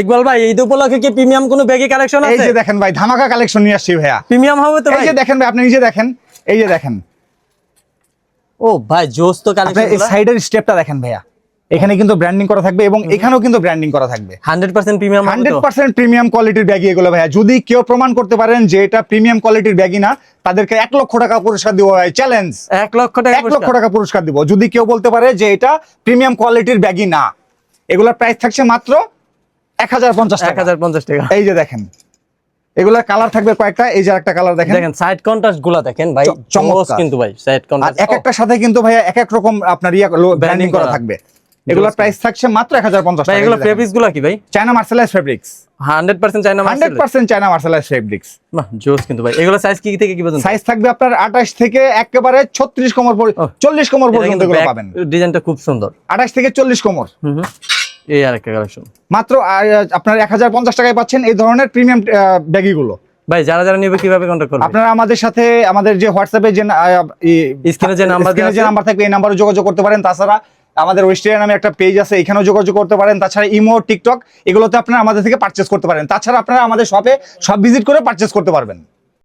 ইকবাল ভাই ঈদ উপলক্ষে কি প্রিমিয়াম কোনো ব্যাগি কালেকশন আছে? এই যে দেখেন ভাই ধামাকা কালেকশন নিয়ে আসছি ভাইয়া। প্রিমিয়াম হবে তো ভাই? এই যে দেখেন ভাই, আপনি নিজে দেখেন, এই যে দেখেন, ও ভাই জোস তো আপনি কালেকশন। এই সাইডের স্টেপটা দেখেন ভাইয়া, এখানে কিন্তু ব্র্যান্ডিং করা থাকবে এবং এখানেও কিন্তু ব্র্যান্ডিং করা থাকবে। 100% প্রিমিয়াম হবে তো? 100% প্রিমিয়াম কোয়ালিটির ব্যাগই এগুলো ভাইয়া। যদি কেউ প্রমাণ করতে পারেন যে এটা প্রিমিয়াম কোয়ালিটির ব্যাগই না, তাদেরকে 1 লক্ষ টাকা পুরস্কার দিব ভাই, চ্যালেঞ্জ। 1 লক্ষ টাকা 1 লক্ষ টাকা পুরস্কার দিব যদি কেউ বলতে পারে যে এটা প্রিমিয়াম কোয়ালিটির ব্যাগই না। এগুলোর প্রাইস থাকছে মাত্র 1050 টাকা। 1050 টাকা। এই যে দেখেন, এগুলা কালার থাকবে কয়েকটা, এই যে একটা কালার দেখেন, দেখেন সাইড কন্ট্রাস্ট গুলা দেখেন ভাই, চমৎকার। জোস কিন্তু ভাই সাইড আর কন্ট্রাস্ট এক একটার সাথে কিন্তু ভাইয়া এক এক রকম আপনার ব্র্যান্ডিং করা থাকবে। এগুলোর প্রাইস থাকছে মাত্র 1050 ভাই। টাকা। এগুলো ফেব্রিক্স গুলা কি ভাই? China mercerised fabrics, 100% China Marcel. 100% China mercerised fabrics. বাহ জোস কিন্তু ভাই। এগুলো সাইজ কি থেকে কি পর্যন্ত? সাইজ থাকবে আপনার 28 থেকে একেবারে 36 কোমর 40 কোমর পর্যন্ত এগুলো পাবেন। ডিজাইনটা খুব সুন্দর। 28 থেকে 40 কোমর। এই আরেকটা কালেকশন মাত্র আপনার 1050 টাকায় পাচ্ছেন এই ধরনের প্রিমিয়াম ব্যাগিগুলো। ভাই যারা যারা নেবে কিভাবে কন্টাক্ট করবে? আপনারা আমাদের সাথে আমাদের যে হোয়াটসঅ্যাপে যে স্ক্রিনে যে নাম্বার দেওয়া আছে, যে নাম্বার থাকবে এই নাম্বারে যোগাযোগ করতে পারেন। তাছাড়া আমাদের ওয়েস্টার্ন নামে একটা পেজ আছে, এখানেও যোগাযোগ করতে পারেন। তাছাড়া ইমো, টিকটক এগুলোতে আপনারা আমাদের থেকে পারচেজ করতে পারেন। তাছাড়া আপনারা আমাদের শপে সব ভিজিট করে পারচেজ করতে পারবেন।